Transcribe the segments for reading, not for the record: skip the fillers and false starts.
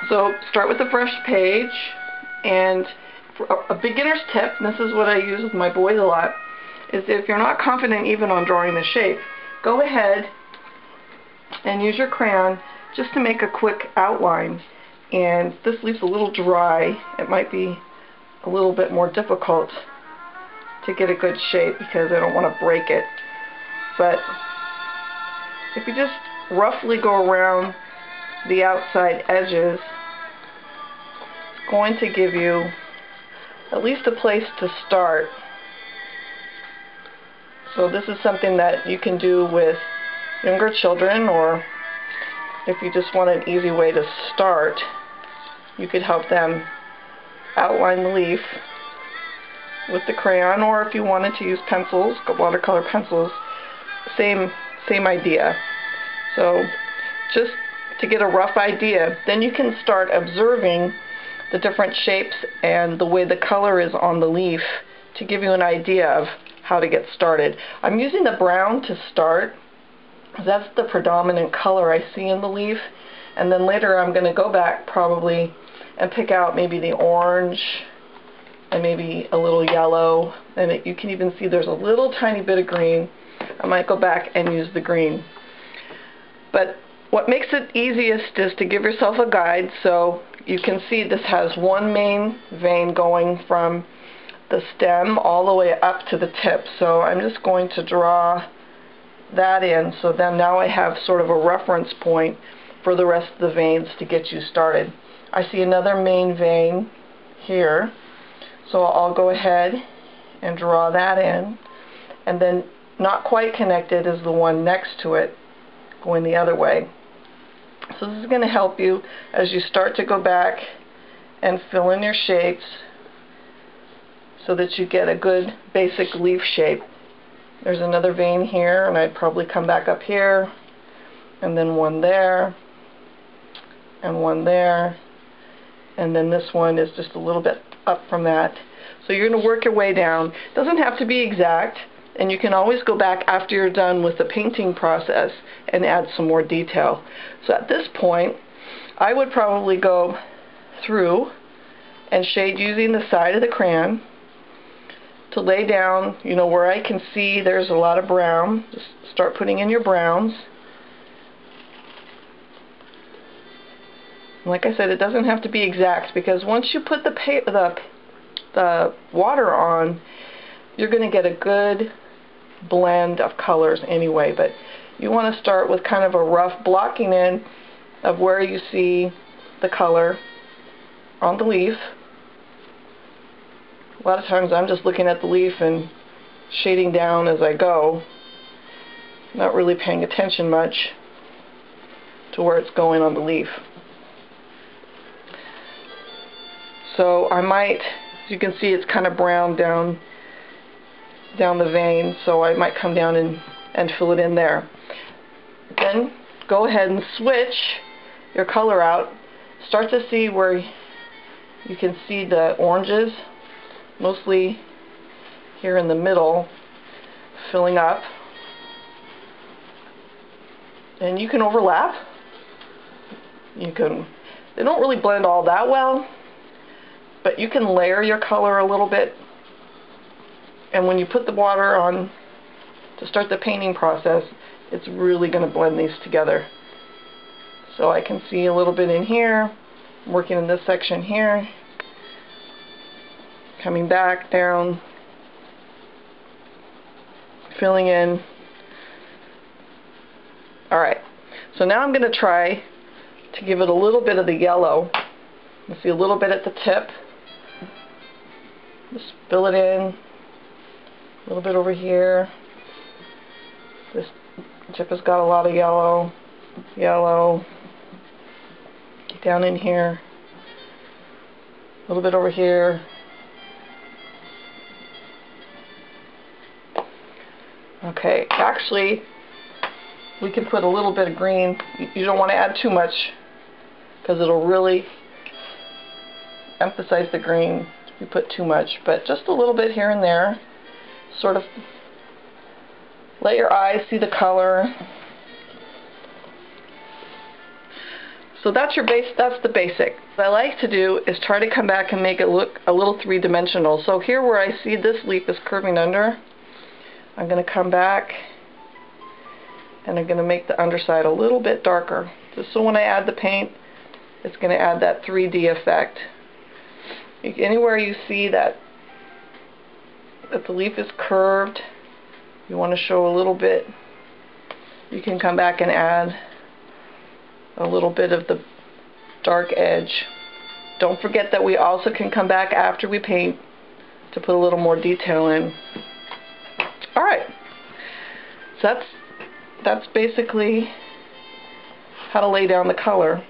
So start with a fresh page, and for a beginner's tip, and this is what I use with my boys a lot, is if you're not confident even on drawing the shape, go ahead and use your crayon just to make a quick outline. And this leaves a little dry. It might be a little bit more difficult to get a good shape because I don't want to break it. But if you just roughly go around the outside edges, it's going to give you at least a place to start. So this is something that you can do with younger children, or if you just want an easy way to start, you could help them outline the leaf with the crayon, or if you wanted to use pencils, watercolor pencils, same idea. So just to get a rough idea, then you can start observing the different shapes and the way the color is on the leaf to give you an idea of how to get started. I'm using the brown to start. That's the predominant color I see in the leaf, and then later I'm going to go back probably and pick out maybe the orange and maybe a little yellow, and you can even see there's a little tiny bit of green. I might go back and use the green. But what makes it easiest is to give yourself a guide. So you can see this has one main vein going from the stem all the way up to the tip. So I'm just going to draw that in, so then now I have sort of a reference point for the rest of the veins to get you started. I see another main vein here, so I'll go ahead and draw that in, and then not quite connected is the one next to it going the other way. So this is going to help you as you start to go back and fill in your shapes so that you get a good basic leaf shape. There's another vein here, and I'd probably come back up here, and then one there, and one there, and then this one is just a little bit up from that. So you're going to work your way down. It doesn't have to be exact, and you can always go back after you're done with the painting process and add some more detail. So at this point, I would probably go through and shade using the side of the crayon to lay down, you know, where I can see there's a lot of brown. Just start putting in your browns. Like I said, it doesn't have to be exact, because once you put the water on, you're going to get a good blend of colors anyway. But you want to start with kind of a rough blocking in of where you see the color on the leaf. A lot of times I'm just looking at the leaf and shading down as I go, not really paying attention much to where it's going on the leaf. So I might, as you can see, it's kind of brown down the vein, so I might come down and fill it in there. Then go ahead and switch your color out. Start to see where you can see the oranges, mostly here in the middle, filling up. And you can overlap. They don't really blend all that well, but you can layer your color a little bit. And when you put the water on to start the painting process, it's really going to blend these together. So I can see a little bit in here, working in this section here, coming back down, filling in. Alright, so now I'm going to try to give it a little bit of the yellow. You see a little bit at the tip. Just fill it in. A little bit over here. This tip has got a lot of yellow. Yellow. Down in here. A little bit over here. Okay, actually, we can put a little bit of green. You don't want to add too much, because it'll really emphasize the green if you put too much. But just a little bit here and there. Sort of let your eyes see the color. So that's your base. That's the basic. What I like to do is try to come back and make it look a little three-dimensional. So here where I see this leaf is curving under, I'm going to come back and I'm going to make the underside a little bit darker. Just so when I add the paint, it's going to add that 3D effect. Anywhere you see that the leaf is curved, you want to show a little bit, you can come back and add a little bit of the dark edge. Don't forget that we also can come back after we paint to put a little more detail in. Alright, so that's basically how to lay down the color.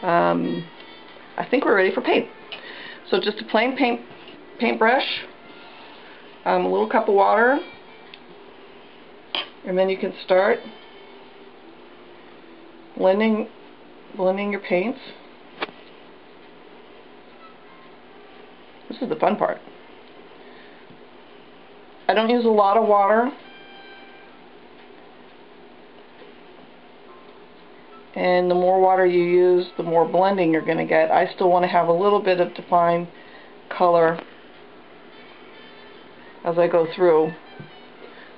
I think we're ready for paint. So just a plain paintbrush, a little cup of water, and then you can start blending your paints. This is the fun part. I don't use a lot of water, and the more water you use, the more blending you're going to get. I still want to have a little bit of defined color as I go through.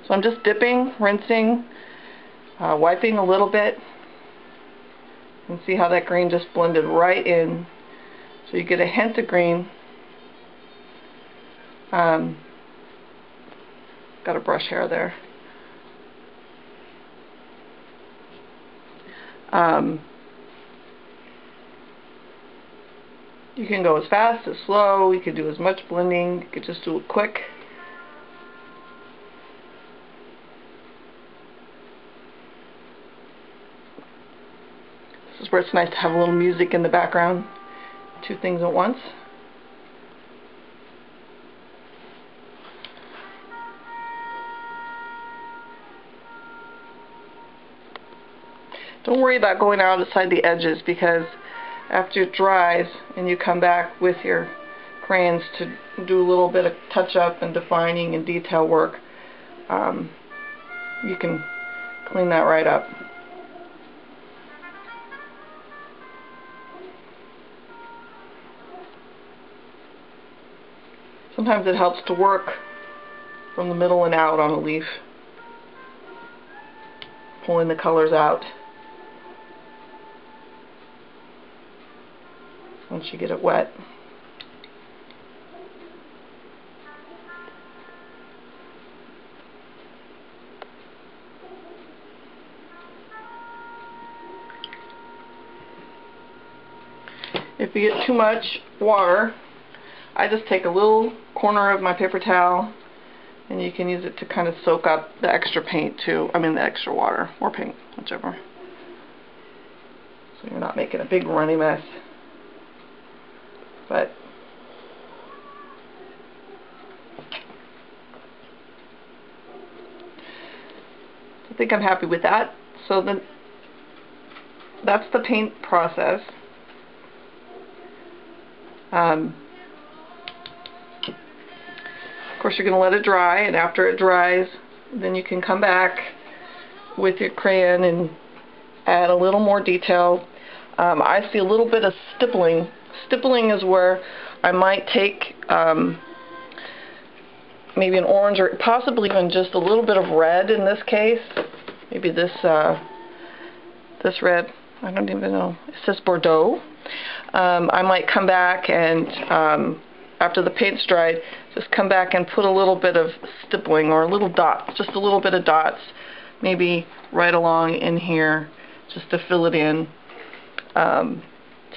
So I'm just dipping, rinsing, wiping a little bit, and see how that green just blended right in. So you get a hint of green. Got a brush hair there. You can go as fast as slow. You can do as much blending. You could just do it quick. This is where it's nice to have a little music in the background. Two things at once. Don't worry about going outside the edges, because after it dries and you come back with your crayons to do a little bit of touch-up and defining and detail work, you can clean that right up. Sometimes it helps to work from the middle and out on a leaf, pulling the colors out once you get it wet. If you get too much water, I just take a little corner of my paper towel, and you can use it to kind of soak up the extra paint too. I mean the extra water or paint, whichever. So you're not making a big runny mess. But I think I'm happy with that. So then that's the paint process. Of course, you're going to let it dry, and after it dries, then you can come back with your crayon and add a little more detail. I see a little bit of stippling. Stippling is where I might take maybe an orange, or possibly even just a little bit of red in this case. Maybe this red, I don't even know, it says Bordeaux. I might come back and after the paint's dried, just come back and put a little bit of stippling or a little dot, just a little bit of dots, maybe right along in here, just to fill it in, to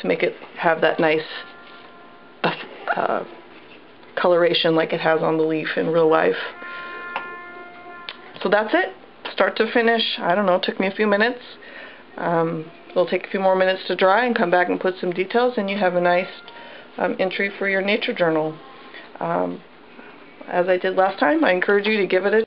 make it have that nice coloration like it has on the leaf in real life. So that's it, start to finish. I don't know, it took me a few minutes. It'll take a few more minutes to dry and come back and put some details, and you have a nice entry for your nature journal. As I did last time, I encourage you to give it a